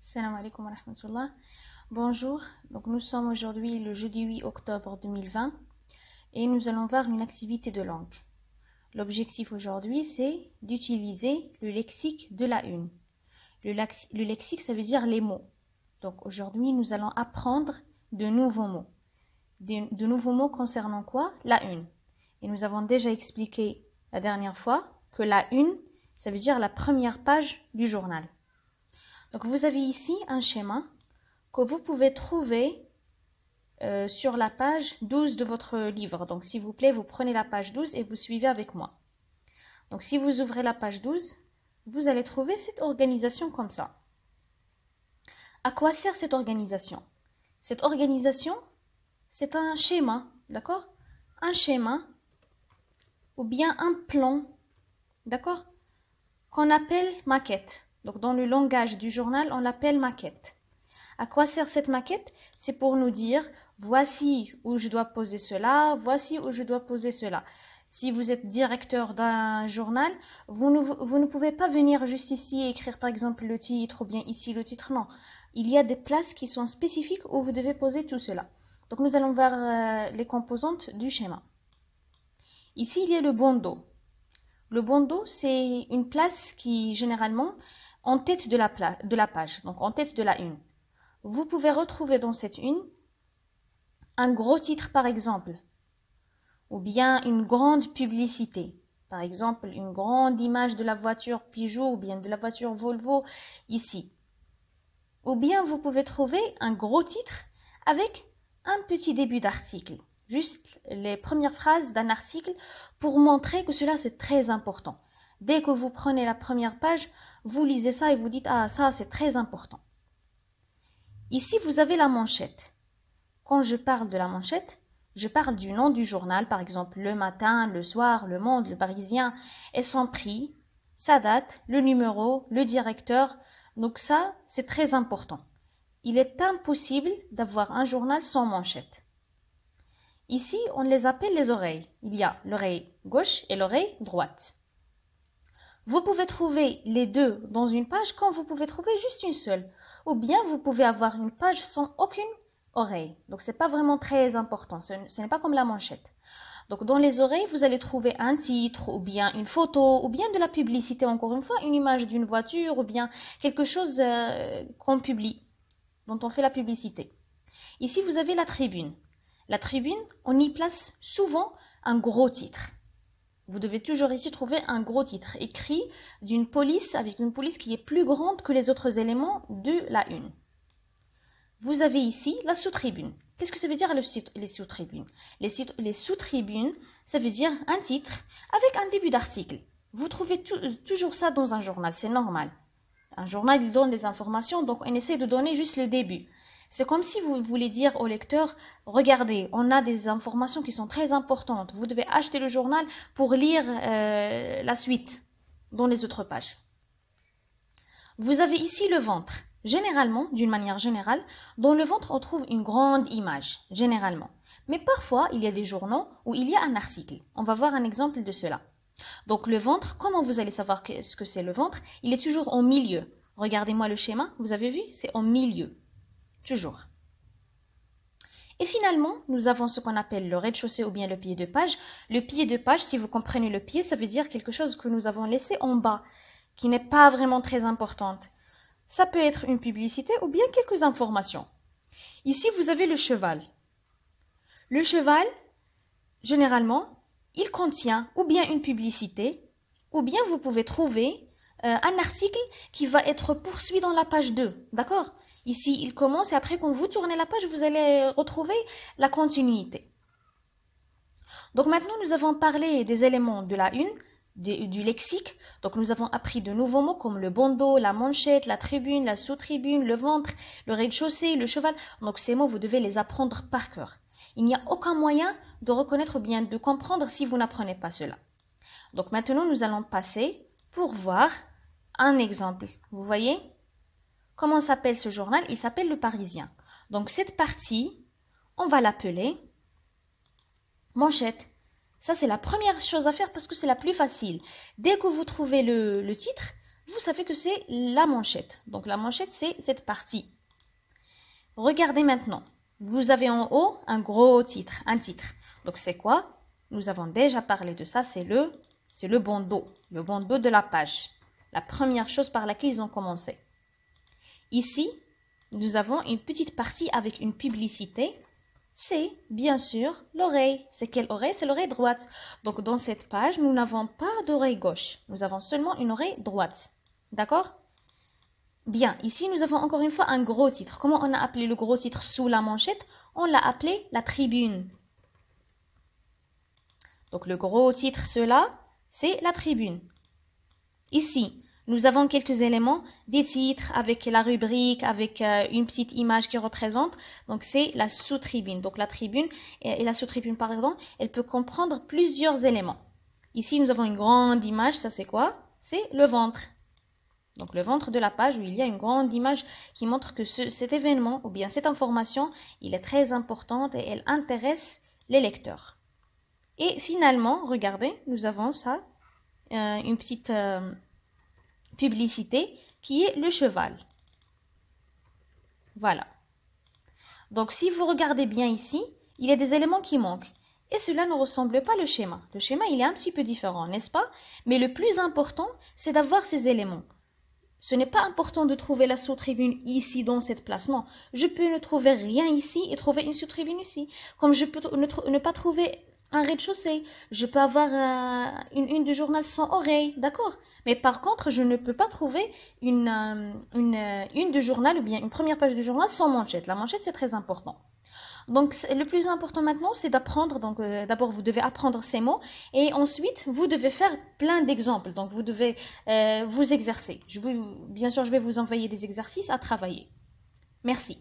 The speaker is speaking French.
Salam alaikum wa rahmatullah. Bonjour, donc nous sommes aujourd'hui le jeudi 8 octobre 2020 et nous allons voir une activité de langue. L'objectif aujourd'hui c'est d'utiliser le lexique de la une. Le lexique ça veut dire les mots. Donc aujourd'hui nous allons apprendre de nouveaux mots. De nouveaux mots concernant quoi? La une. Et nous avons déjà expliqué la dernière fois que la une ça veut dire la première page du journal. Donc vous avez ici un schéma que vous pouvez trouver sur la page 12 de votre livre. Donc s'il vous plaît, vous prenez la page 12 et vous suivez avec moi. Donc si vous ouvrez la page 12, vous allez trouver cette organisation comme ça. À quoi sert cette organisation? Cette organisation, c'est un schéma, d'accord? Un schéma ou bien un plan, d'accord? Qu'on appelle maquette. Donc dans le langage du journal, on l'appelle maquette. À quoi sert cette maquette? C'est pour nous dire, voici où je dois poser cela, voici où je dois poser cela. Si vous êtes directeur d'un journal, vous ne pouvez pas venir juste ici et écrire par exemple le titre ou bien ici le titre, non. Il y a des places qui sont spécifiques où vous devez poser tout cela. Donc nous allons voir les composantes du schéma. Ici, il y a le bandeau. Le bandeau, c'est une place qui, généralement, en tête de la page, donc en tête de la une. Vous pouvez retrouver dans cette une un gros titre par exemple, ou bien une grande publicité, par exemple une grande image de la voiture Peugeot ou bien de la voiture Volvo ici. Ou bien vous pouvez trouver un gros titre avec un petit début d'article, juste les premières phrases d'un article pour montrer que cela c'est très important. Dès que vous prenez la première page, vous lisez ça et vous dites « Ah, ça c'est très important ». Ici, vous avez la manchette. Quand je parle de la manchette, je parle du nom du journal, par exemple Le Matin, Le Soir, Le Monde, Le Parisien, et son prix, sa date, le numéro, le directeur. Donc ça, c'est très important. Il est impossible d'avoir un journal sans manchette. Ici, on les appelle les oreilles. Il y a l'oreille gauche et l'oreille droite. Vous pouvez trouver les deux dans une page quand vous pouvez trouver juste une seule. Ou bien vous pouvez avoir une page sans aucune oreille. Donc ce n'est pas vraiment très important. Ce n'est pas comme la manchette. Donc dans les oreilles, vous allez trouver un titre, ou bien une photo, ou bien de la publicité, encore une fois, une image d'une voiture, ou bien quelque chose qu'on publie, dont on fait la publicité. Ici, vous avez la tribune. La tribune, on y place souvent un gros titre. Vous devez toujours ici trouver un gros titre écrit d'une police, avec une police qui est plus grande que les autres éléments de la une. Vous avez ici la sous-tribune. Qu'est-ce que ça veut dire les sous-tribunes? Les sous-tribunes, ça veut dire un titre avec un début d'article. Vous trouvez toujours ça dans un journal, c'est normal. Un journal, il donne des informations, donc on essaie de donner juste le début. C'est comme si vous voulez dire au lecteur, regardez, on a des informations qui sont très importantes. Vous devez acheter le journal pour lire la suite dans les autres pages. Vous avez ici le ventre. Généralement, d'une manière générale, dans le ventre, on trouve une grande image, généralement. Mais parfois, il y a des journaux où il y a un article. On va voir un exemple de cela. Donc le ventre, comment vous allez savoir ce que c'est le ventre? Il est toujours au milieu. Regardez-moi le schéma, vous avez vu? C'est au milieu. Toujours. Et finalement, nous avons ce qu'on appelle le rez-de-chaussée ou bien le pied de page. Le pied de page, si vous comprenez le pied, ça veut dire quelque chose que nous avons laissé en bas, qui n'est pas vraiment très importante. Ça peut être une publicité ou bien quelques informations. Ici, vous avez le cheval. Le cheval, généralement, il contient ou bien une publicité, ou bien vous pouvez trouver un article qui va être poursuivi dans la page 2. D'accord? Ici, il commence et après, quand vous tournez la page, vous allez retrouver la continuité. Donc maintenant, nous avons parlé des éléments de la une, du lexique. Donc nous avons appris de nouveaux mots comme le bandeau, la manchette, la tribune, la sous-tribune, le ventre, le rez-de-chaussée, le cheval. Donc ces mots, vous devez les apprendre par cœur. Il n'y a aucun moyen de reconnaître ou bien de comprendre si vous n'apprenez pas cela. Donc maintenant, nous allons passer pour voir un exemple. Vous voyez ? Comment s'appelle ce journal? Il s'appelle Le Parisien. Donc cette partie, on va l'appeler manchette. Ça, c'est la première chose à faire parce que c'est la plus facile. Dès que vous trouvez le titre, vous savez que c'est la manchette. Donc la manchette, c'est cette partie. Regardez maintenant. Vous avez en haut un gros titre, un titre. Donc c'est quoi? Nous avons déjà parlé de ça, c'est le bandeau de la page. La première chose par laquelle ils ont commencé. Ici, nous avons une petite partie avec une publicité. C'est bien sûr l'oreille. C'est quelle oreille? C'est l'oreille droite. Donc dans cette page, nous n'avons pas d'oreille gauche. Nous avons seulement une oreille droite. D'accord? Bien, ici nous avons encore une fois un gros titre. Comment on a appelé le gros titre sous la manchette? On l'a appelé la tribune. Donc le gros titre, cela, c'est la tribune. Ici, nous avons quelques éléments, des titres avec la rubrique, avec une petite image qui représente. Donc c'est la sous-tribune. Donc la tribune et la sous-tribune, pardon, elle peut comprendre plusieurs éléments. Ici, nous avons une grande image. Ça, c'est quoi? C'est le ventre. Donc le ventre de la page où il y a une grande image qui montre que cet événement ou bien cette information, il est très importante et elle intéresse les lecteurs. Et finalement, regardez, nous avons ça, une petite publicité qui est le cheval. Voilà. Donc si vous regardez bien ici, il y a des éléments qui manquent. Et cela ne ressemble pas au schéma. Le schéma, il est un petit peu différent, n'est-ce pas? Mais le plus important, c'est d'avoir ces éléments. Ce n'est pas important de trouver la sous-tribune ici dans cette place. Non, je peux ne trouver rien ici et trouver une sous-tribune ici. Comme je peux ne pas trouver un rez-de-chaussée. Je peux avoir une du journal sans oreille, d'accord? Mais par contre, je ne peux pas trouver une du journal ou bien une première page du journal sans manchette. La manchette, c'est très important. Donc, le plus important maintenant, c'est d'apprendre. Donc, d'abord, vous devez apprendre ces mots et ensuite, vous devez faire plein d'exemples. Donc, vous devez vous exercer. Bien sûr, je vais vous envoyer des exercices à travailler. Merci.